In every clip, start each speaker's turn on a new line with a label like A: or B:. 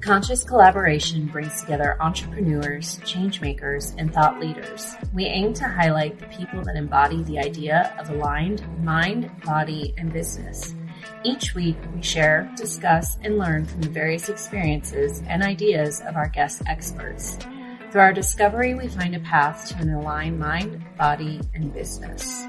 A: Conscious collaboration brings together entrepreneurs, changemakers, and thought leaders. We aim to highlight the people that embody the idea of aligned mind, body, and business. Each week, we share, discuss, and learn from the various experiences and ideas of our guest experts. Through our discovery, we find a path to an aligned mind, body, and business.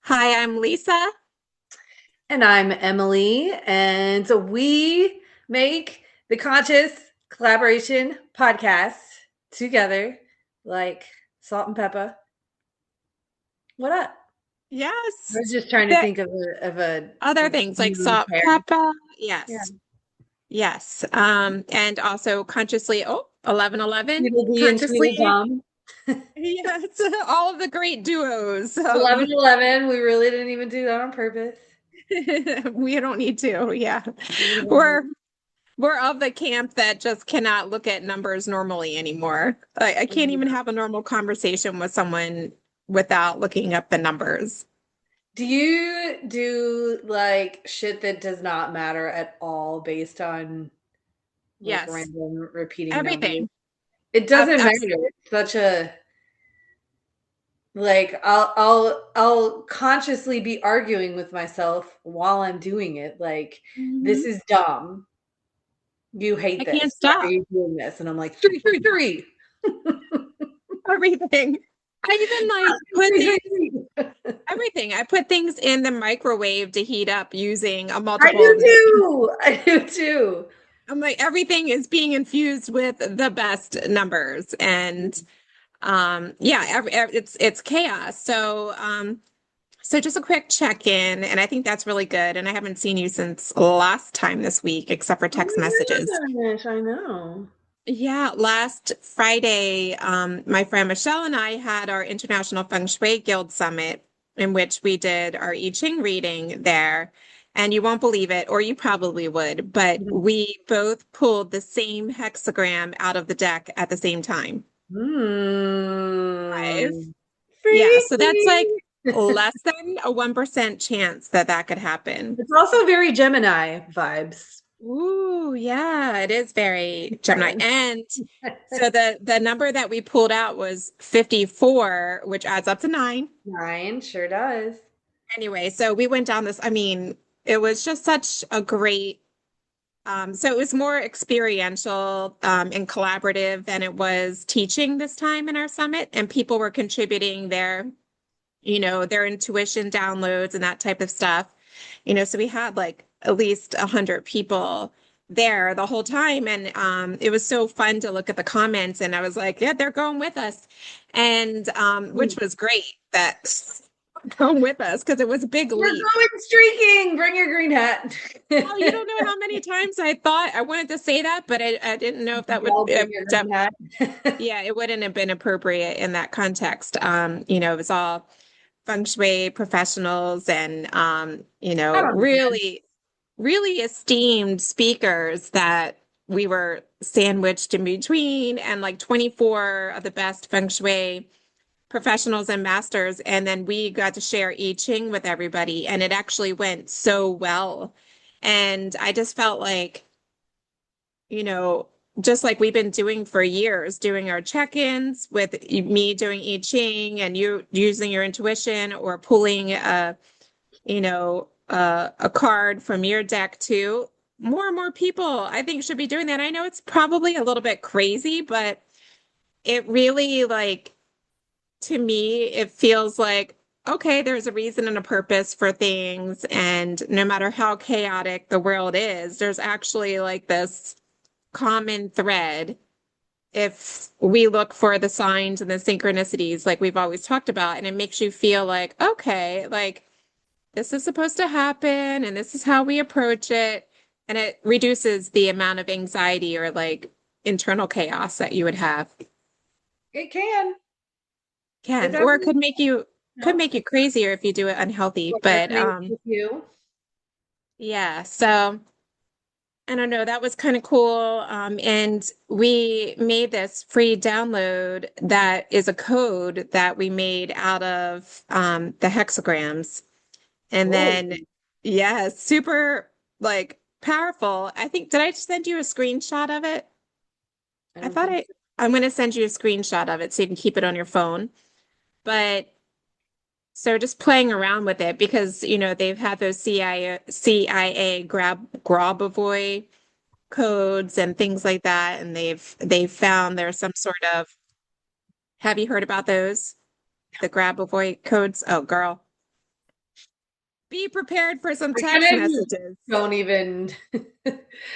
B: Hi, I'm Lisa.
C: And I'm Emily. And so we make the Conscious Collaboration podcast together, like salt and pepper. What up?
B: Yes.
C: I was just trying to think of
B: other things like salt, pepper. Yes. Yeah. Yes. And also consciously, 1111.
C: Consciously.
B: Yes, all of the great duos.
C: 1111. We really didn't even do that on purpose.
B: We don't need to. Yeah. We're of the camp that just cannot look at numbers normally anymore. I can't even have a normal conversation with someone without looking up the numbers.
C: Do you do like shit that does not matter at all based on
B: yes,
C: random repeating
B: everything?
C: Numbers? It doesn't matter. It's such a like I'll consciously be arguing with myself while I'm doing it. Like this is dumb. You hate this.
B: I can't stop.
C: Why are you doing this? And I'm like 3.
B: Everything. I even like put things, everything. I put things in the microwave to heat up using a multiple.
C: I do too.
B: I'm like, everything is being infused with the best numbers. And it's chaos. So just a quick check-in, and I think that's really good. And I haven't seen you since last time this week, except for text messages.
C: Gosh, I know.
B: Yeah, last Friday, my friend Michelle and I had our International Feng Shui Guild Summit, in which we did our I Ching reading there. And you won't believe it, or you probably would, but we both pulled the same hexagram out of the deck at the same time. 5. Yeah, so that's like less than a 1% chance that could happen.
C: It's also very Gemini vibes.
B: Ooh, yeah, it is very Gemini. And so the number that we pulled out was 54, which adds up to 9.
C: 9 sure does.
B: Anyway, so we went down this, it was just such a great, so it was more experiential and collaborative than it was teaching this time in our summit. And people were contributing their intuition downloads and that type of stuff. So we had like at least 100 people there the whole time. And it was so fun to look at the comments. And I was like, yeah, they're going with us. And which was great that going with us because it was a big leap.
C: We're going streaking. Bring your green hat.
B: Oh, you don't know how many times I thought I wanted to say that, but I didn't know if that would. Yeah, it wouldn't have been appropriate in that context. It was all feng shui professionals and really, really esteemed speakers that we were sandwiched in between, and like 24 of the best feng shui professionals and masters. And then we got to share I Ching with everybody, and it actually went so well. And I just felt like, just like we've been doing for years, doing our check-ins with me doing I Ching and you using your intuition or pulling a card from your deck too. More and more people, I think, should be doing that. I know it's probably a little bit crazy, but it really, to me, it feels like, okay, there's a reason and a purpose for things. And no matter how chaotic the world is, there's actually like this common thread if we look for the signs and the synchronicities like we've always talked about. And it makes you feel like, okay, like this is supposed to happen and this is how we approach it. And it reduces the amount of anxiety or like internal chaos that you would have.
C: It can.
B: Or it could make you crazier if you do it unhealthy. But yeah, so I don't know, that was kind of cool. And we made this free download that is a code that we made out of the hexagrams. And
C: Oh,
B: then, yeah, super like powerful. I think, did I send you a screenshot of it?
C: I
B: I
C: don't
B: thought
C: think
B: I,
C: so.
B: I'm going to send you a screenshot of it so you can keep it on your phone. But so just playing around with it because, they've had those CIA Grabavoy codes and things like that. And they've found there's some sort of, have you heard about those? The Grabavoy codes? Oh, girl, be prepared for some
C: I
B: text
C: kind of
B: messages.
C: don't even.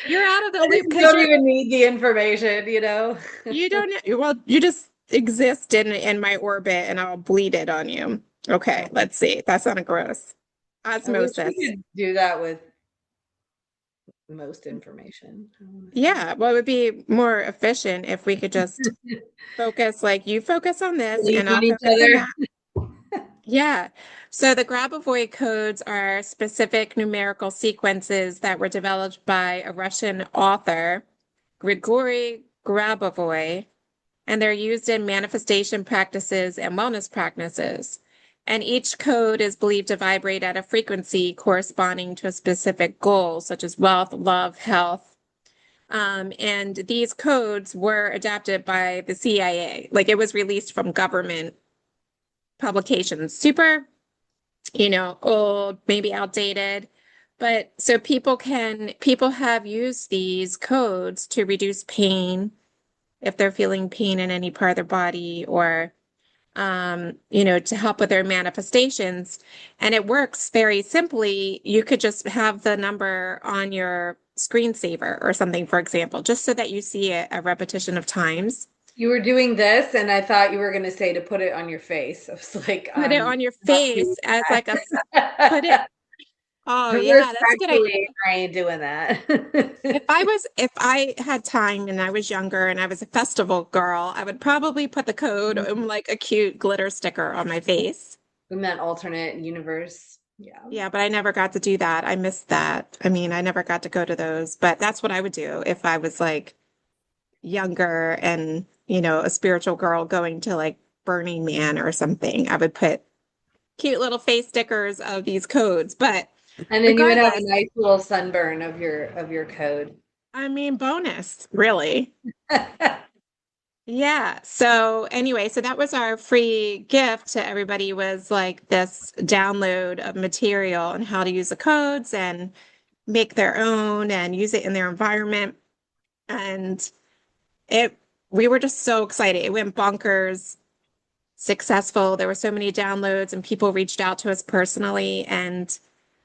B: You're out of the
C: I
B: loop
C: just
B: because
C: don't even need the information,
B: you don't, well, you just exist in my orbit and I'll bleed it on you. Okay,
C: Oh,
B: let's see. That sounded gross.
C: I wish we
B: Osmosis.
C: could do that with most information. I don't wanna say
B: Yeah, well, it would be more efficient if we could just
C: that.
B: focus, like you focus on this
C: Believe
B: and
C: on
B: I'll
C: each
B: focus on
C: other.
B: that. Yeah. So the Grabovoi codes are specific numerical sequences that were developed by a Russian author, Grigory Grabovoi, and they're used in manifestation practices and wellness practices. And each code is believed to vibrate at a frequency corresponding to a specific goal, such as wealth, love, health. And these codes were adapted by the CIA. Like it was released from government publications. Super, old, maybe outdated. But so people have used these codes to reduce pain if they're feeling pain in any part of their body or to help with their manifestations. And it works very simply. You could just have the number on your screensaver or something, for example, just so that you see it a repetition of times.
C: You were doing this, and I thought you were going to say to put it on your face. I was like,
B: Put it on your
C: not doing
B: face as like put it.
C: that.
B: Oh yeah, that's a good idea.
C: Respectfully, I ain't doing that.
B: If I had time and I was younger and I was a festival girl, I would probably put the code in like a cute glitter sticker on my face.
C: We meant alternate universe. Yeah.
B: Yeah, but I never got to do that. I missed that. I mean, I never got to go to those, but that's what I would do if I was like younger and, a spiritual girl going to like Burning Man or something. I would put cute little face stickers of these codes. But
C: And then you would have a
B: regardless,
C: nice little sunburn of your code.
B: I mean, bonus, really. Yeah. So anyway, so that was our free gift to everybody was like this download of material and how to use the codes and make their own and use it in their environment. And it we were just so excited. It went bonkers, successful. There were so many downloads and people reached out to us personally. And,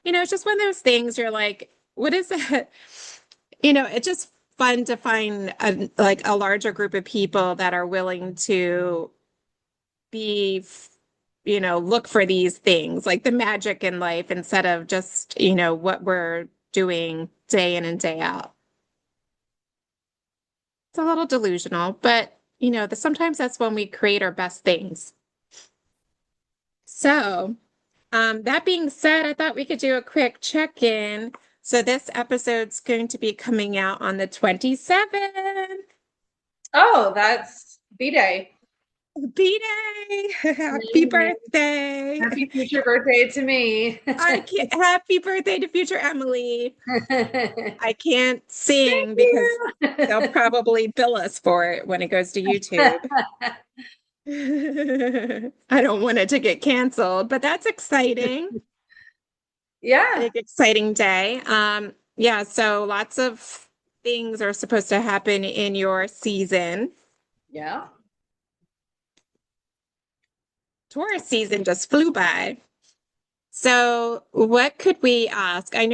B: it's just one of those things you're like, what is it? It's just fun to find a larger group of people that are willing to be, look for these things, like the magic in life instead of just, what we're doing day in and day out. It's a little delusional, but sometimes that's when we create our best things. So, that being said, I thought we could do a quick check-in. So this episode's going to be coming out on the 27th.
C: Oh, that's B-Day.
B: B-Day! Happy birthday!
C: Happy future birthday to me.
B: Happy birthday to future Emily.
C: Thank
B: I can't sing because
C: you.
B: they'll probably bill us for it when it goes to YouTube. I don't want it to get canceled, but that's exciting.
C: Yeah.
B: Big exciting day. Yeah, so lots of things are supposed to happen in your season.
C: Yeah.
B: Taurus season just flew by. So, what could we ask? I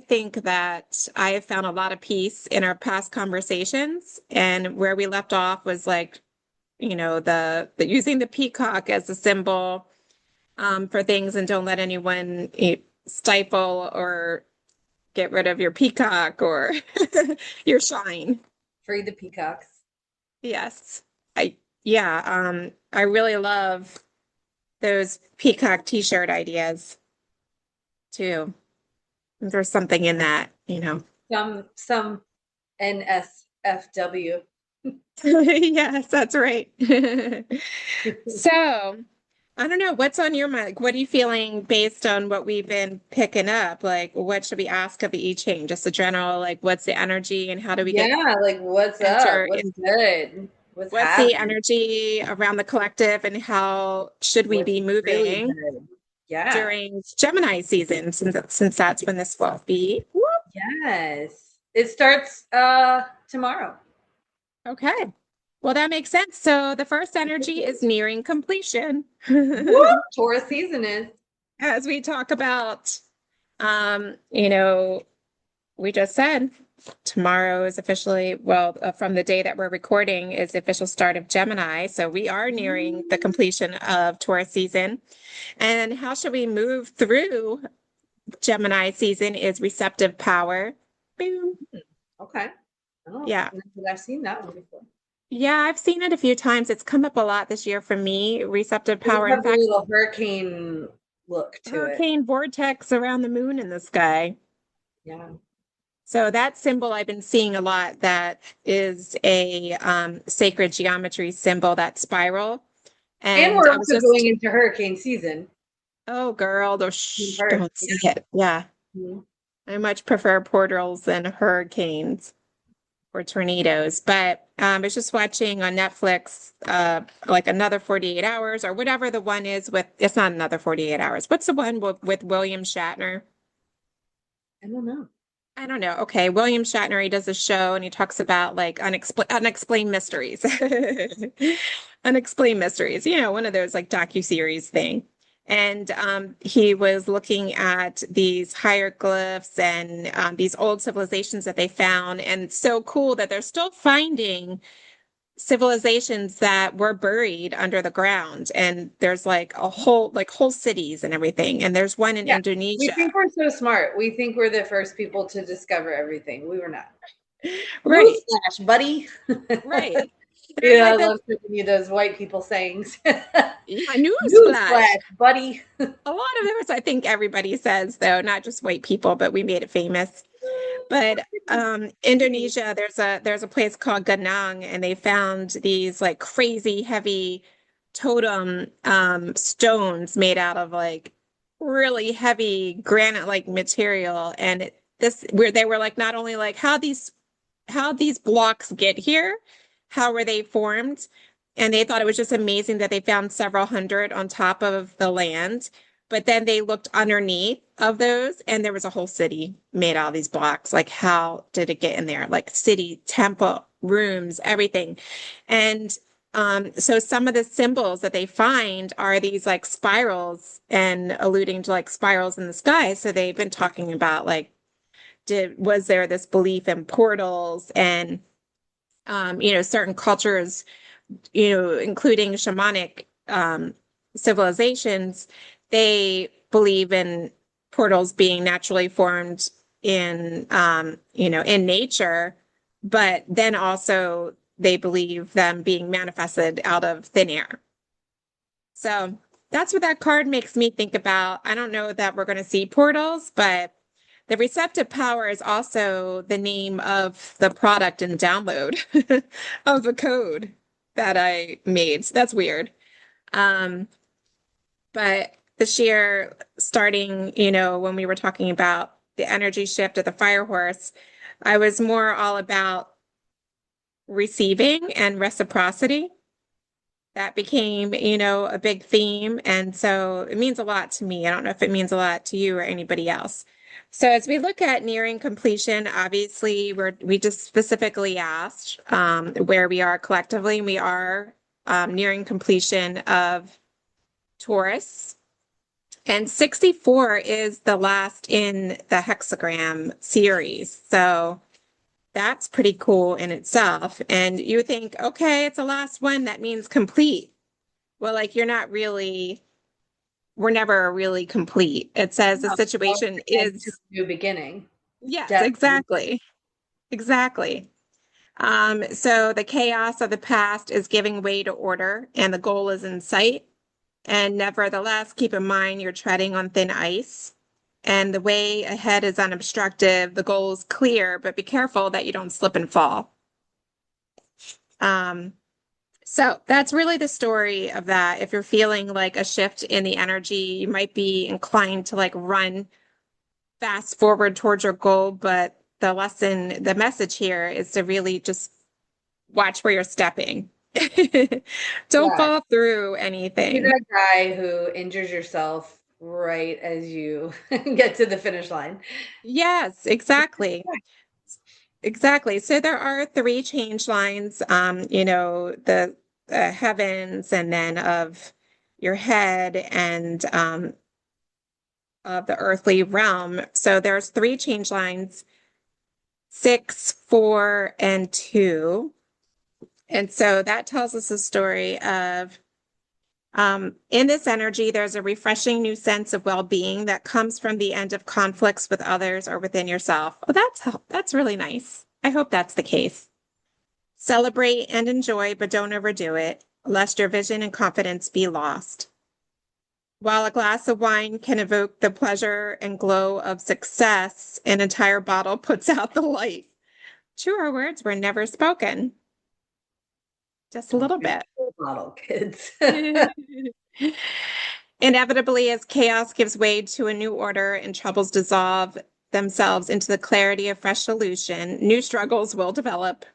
B: think that I have found a lot of peace in our past conversations, and where we left off was like, the using the peacock as a symbol for things, and don't let anyone stifle or get rid of your peacock or your shine.
C: Free the peacocks.
B: Yes. Yeah, I really love those peacock t-shirt ideas too. There's something in that.
C: some NSFW.
B: Yes, that's right. So, I don't know, what's on your mind? Like, what are you feeling based on what we've been picking up? Like, what should we ask of each chain? Just a general, like, what's the energy and how do we get
C: Yeah, like what's up?
B: enter
C: What's
B: in?
C: good? What's
B: What's the
C: happening?
B: energy around the collective and how should we
C: What's
B: be
C: really
B: moving
C: good? Yeah.
B: during Gemini season, since that's when this will be? Whoop.
C: Yes. It starts tomorrow.
B: Okay. Well, that makes sense. So the first energy is nearing completion.
C: Whoop! Taurus season is.
B: As we talk about, you know, we just said tomorrow is officially, well, from the day that we're recording is the official start of Gemini. So we are nearing the completion of Taurus season. And how should we move through Gemini season is receptive power. Boom.
C: Okay. Oh,
B: Yeah.
C: I've seen that one before.
B: Yeah, I've seen it a few times. It's come up a lot this year for me, receptive
C: It
B: power. In
C: has a
B: fact,
C: little hurricane look to it.
B: hurricane vortex around the moon in the sky.
C: Yeah.
B: So that symbol I've been seeing a lot, that is a sacred geometry symbol, that spiral.
C: And
B: And
C: we're
B: I was
C: also going
B: just,
C: into hurricane season.
B: oh girl,
C: First.
B: don't see it. Yeah.
C: Yeah.
B: I much prefer portals than hurricanes or tornadoes. But I was just watching on Netflix, like Another 48 Hours or whatever the one is with, it's not Another 48 Hours. What's the one with William Shatner?
C: I don't know.
B: I don't know. Okay, William Shatner, he does a show and he talks about like unexplained mysteries. Unexplained mysteries, one of those like docuseries thing. And he was looking at these hieroglyphs and these old civilizations that they found. And it's so cool that they're still finding civilizations that were buried under the ground. And there's like whole cities and everything. And there's one in
C: Yeah. We
B: Indonesia.
C: think we're so smart. We think we're the first people to discover everything. We were not.
B: Right,
C: Newsflash, buddy.
B: right. There's
C: Yeah, I
B: like this.
C: love sending you those white people sayings.
B: Yeah, newsflash.
C: Newsflash, buddy.
B: A lot of those, I think everybody says, though, not just white people, but we made it famous. But Indonesia, there's a place called Ganang, and they found these like crazy heavy totem stones made out of like really heavy granite like material. And this where they were like not only like how these blocks get here, how were they formed? And they thought it was just amazing that they found several hundred on top of the land. But then they looked underneath of those, and there was a whole city made out of these blocks. Like, how did it get in there? Like, city, temple, rooms, everything. And so some of the symbols that they find are these like spirals and alluding to like spirals in the sky. So they've been talking about like, was there this belief in portals and certain cultures, including shamanic civilizations, they believe in portals being naturally formed in nature, but then also they believe them being manifested out of thin air. So that's what that card makes me think about. I don't know that we're going to see portals, but the receptive power is also the name of the product and download of the code that I made. So that's weird. But this year, starting, when we were talking about the energy shift of the fire horse, I was more all about receiving and reciprocity. That became, a big theme. And so it means a lot to me. I don't know if it means a lot to you or anybody else. So as we look at nearing completion, obviously we just specifically asked where we are collectively. We are nearing completion of Taurus. And 64 is the last in the hexagram series. So that's pretty cool in itself. And you think, okay, it's the last one. That means complete. Well, like we're never really complete. It says the situation is,
C: new beginning.
B: yes,
C: Definitely.
B: exactly. Exactly. So the chaos of the past is giving way to order and the goal is in sight. And nevertheless, keep in mind you're treading on thin ice. and the way ahead is unobstructed. The goal is clear, but be careful that you don't slip and fall. So that's really the story of that. If you're feeling like a shift in the energy, you might be inclined to like run fast forward towards your goal, but the message here is to really just watch where you're stepping. Don't fall through anything.
C: You're that guy who injures yourself right as you get to the finish line.
B: Yes, exactly. Exactly. So there are 3 change lines, the heavens, and then of your head, and of the earthly realm. So there's 3 change lines, 6, 4, and 2. And so that tells us a story of, in this energy, there's a refreshing new sense of well-being that comes from the end of conflicts with others or within yourself. Oh, that's really nice. I hope that's the case. Celebrate and enjoy, but don't overdo it, lest your vision and confidence be lost. While a glass of wine can evoke the pleasure and glow of success, an entire bottle puts out the light. Truer words were never spoken. Just a little bit.
C: Bottle, kids.
B: Inevitably, as chaos gives way to a new order and troubles dissolve themselves into the clarity of fresh solution, new struggles will develop.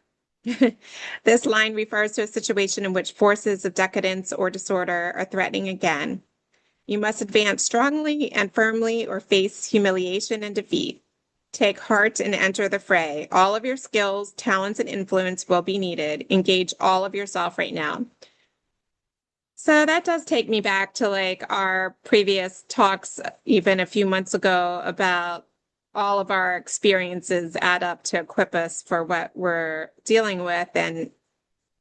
B: This line refers to a situation in which forces of decadence or disorder are threatening again. You must advance strongly and firmly or face humiliation and defeat. Take heart and enter the fray. All of your skills, talents, and influence will be needed. Engage all of yourself right now. So that does take me back to like our previous talks, even a few months ago, about all of our experiences add up to equip us for what we're dealing with, and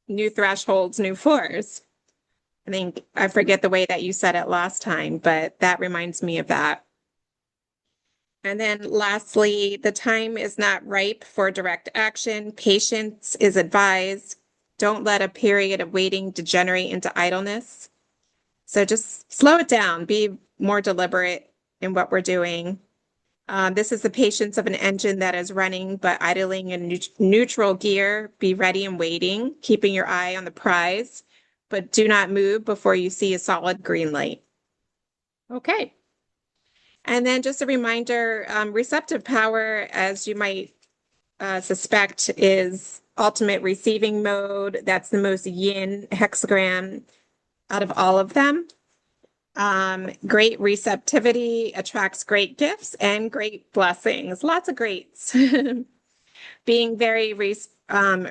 B: new thresholds, new floors. I forget the way that you said it last time, but that reminds me of that. And then lastly, the time is not ripe for direct action. Patience is advised. Don't let a period of waiting degenerate into idleness. So just slow it down. Be more deliberate in what we're doing. This is the patience of an engine that is running but idling in neutral gear. Be ready and waiting, keeping your eye on the prize, but do not move before you see a solid green light. Okay. And then just a reminder, receptive power, as you might suspect, is ultimate receiving mode. That's the most yin hexagram out of all of them. Great receptivity attracts great gifts and great blessings. Lots of greats. Being very,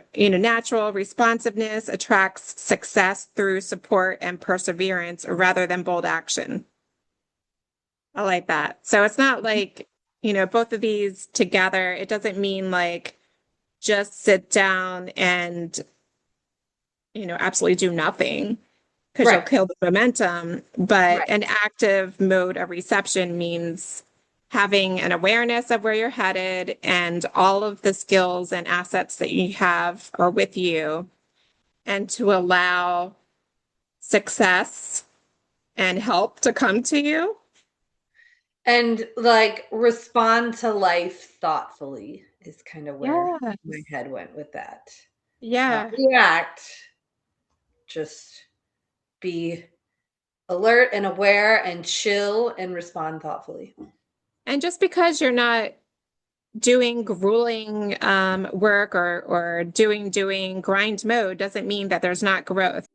B: natural responsiveness attracts success through support and perseverance rather than bold action. I like that. So it's not like, both of these together, it doesn't mean like just sit down and, absolutely do nothing, because you'll kill the momentum. But an active mode of reception means having an awareness of where you're headed and all of the skills and assets that you have are with you, and to allow success and help to come to you.
C: And like respond to life thoughtfully is kind of where my head went with that.
B: Yeah.
C: Not react, just be alert and aware and chill and respond thoughtfully.
B: And just because you're not doing grueling work or doing grind mode doesn't mean that there's not growth.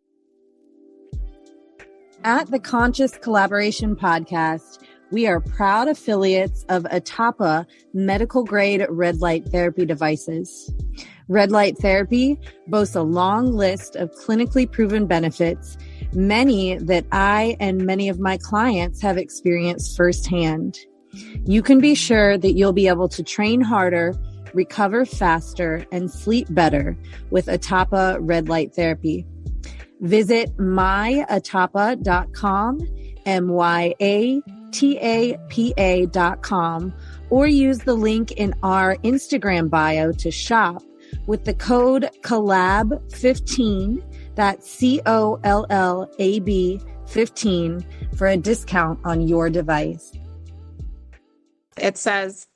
D: At the Conscious Collaboration Podcast, we are proud affiliates of Atapa medical grade red light therapy devices. Red light therapy boasts a long list of clinically proven benefits, many that I and many of my clients have experienced firsthand. You can be sure that you'll be able to train harder, recover faster, and sleep better with Atapa red light therapy. Visit myatapa.com, myatapa.com, or use the link in our Instagram bio to shop with the code COLLAB15, that's COLLAB 15, for a discount on your device.
B: It says,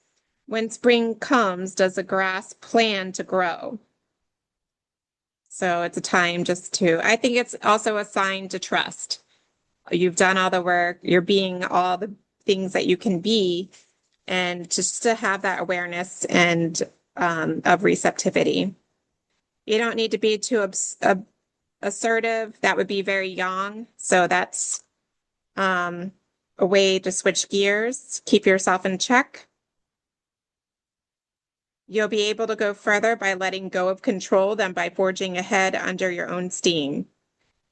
B: when spring comes, does the grass plan to grow? So it's a time just to, I think it's also a sign to trust. You've done all the work, you're being all the things that you can be, and just to have that awareness and of receptivity. You don't need to be too assertive. That would be very yang. So that's a way to switch gears, keep yourself in check. You'll be able to go further by letting go of control than by forging ahead under your own steam.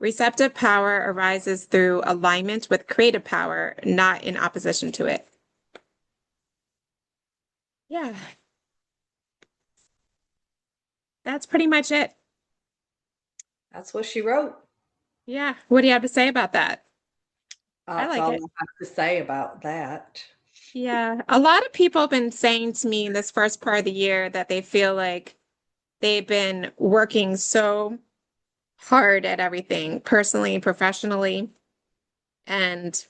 B: Receptive power arises through alignment with creative power, not in opposition to it. Yeah. That's pretty much it.
C: That's what she wrote.
B: Yeah. What do you have to say about that?
C: That's
B: like
C: all
B: it.
C: I have to say about that.
B: Yeah. A lot of people have been saying to me in this first part of the year that they feel like they've been working so hard at everything, personally, professionally, and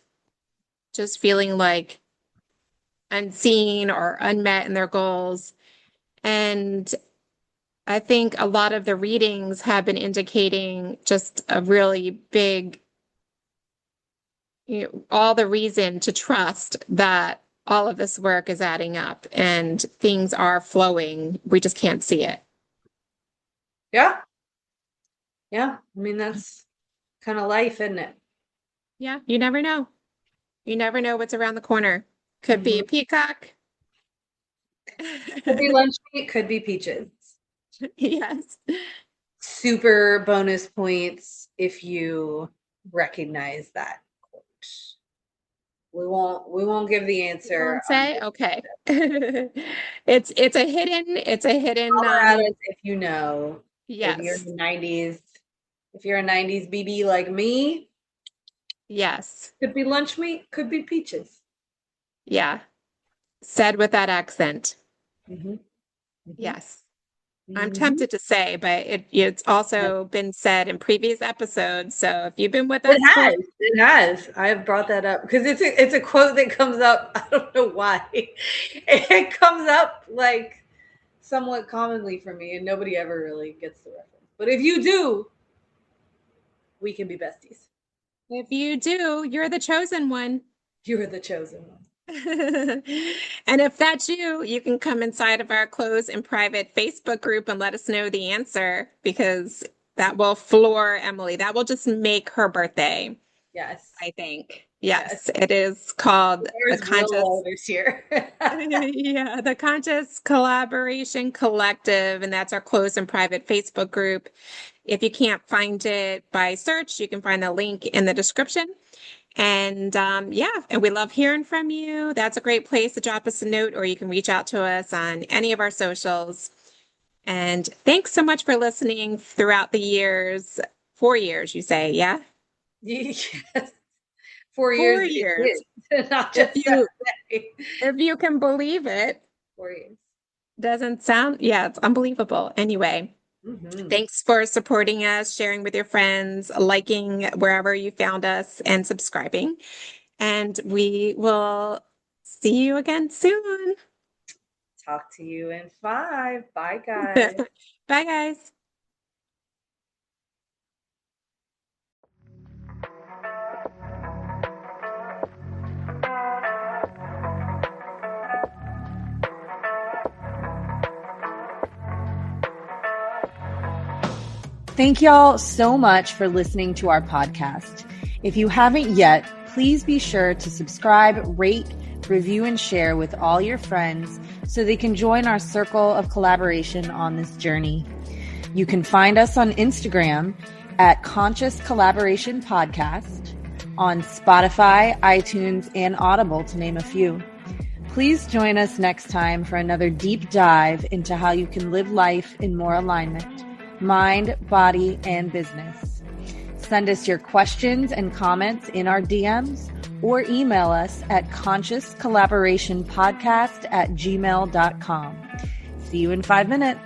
B: just feeling like unseen or unmet in their goals. And I think a lot of the readings have been indicating just a really big, all the reason to trust that all of this work is adding up and things are flowing. We just can't see it.
C: Yeah. Yeah. I mean, that's kind of life, isn't it?
B: Yeah. You never know. You never know what's around the corner. Could be a peacock.
C: Could be lunch meat, could be peaches.
B: Yes.
C: Super bonus points if you recognize that quote. We won't give the answer.
B: Say okay. It's a hidden
C: Holler at us if you know.
B: Yes.
C: If you're in the 90s, if you're a 90s BB like me,
B: yes.
C: Could be lunch meat, could be peaches.
B: Yeah. Said with that accent.
C: Mm-hmm. Mm-hmm.
B: Yes. I'm tempted to say, but it's also been said in previous episodes. So if you've been with us,
C: it has. I've brought that up because it's a quote that comes up. I don't know why. It comes up like somewhat commonly for me, and nobody ever really gets the reference. But if you do, we can be besties.
B: If you do, you're the chosen one.
C: You're the chosen one.
B: And if that's you, you can come inside of our closed and private Facebook group and let us know the answer, because that will floor Emily. That will just make her birthday.
C: Yes.
B: I think. Yes. It is called
C: the Conscious this year.
B: Yeah, the Conscious Collaboration Collective, and that's our closed and private Facebook group. If you can't find it by search, you can find the link in the description. And and we love hearing from you. That's a great place to drop us a note, or you can reach out to us on any of our socials. And thanks so much for listening throughout the years. 4 years, you say, yeah?
C: Yes. 4 years.
B: 4 years.
C: Not just
B: if you can believe it.
C: 4 years.
B: Doesn't sound, it's unbelievable. Anyway. Mm-hmm. Thanks for supporting us, sharing with your friends, liking wherever you found us, and subscribing. And we will see you again soon.
C: Talk to you in 5. Bye, guys.
B: Bye, guys.
D: Thank y'all so much for listening to our podcast. If you haven't yet, please be sure to subscribe, rate, review, and share with all your friends so they can join our circle of collaboration on this journey. You can find us on Instagram at Conscious Collaboration Podcast, on Spotify, iTunes, and Audible, to name a few. Please join us next time for another deep dive into how you can live life in more alignment. Mind, body, and business. Send us your questions and comments in our DMs or email us at consciouscollaborationpodcast@gmail.com. See you in 5 minutes.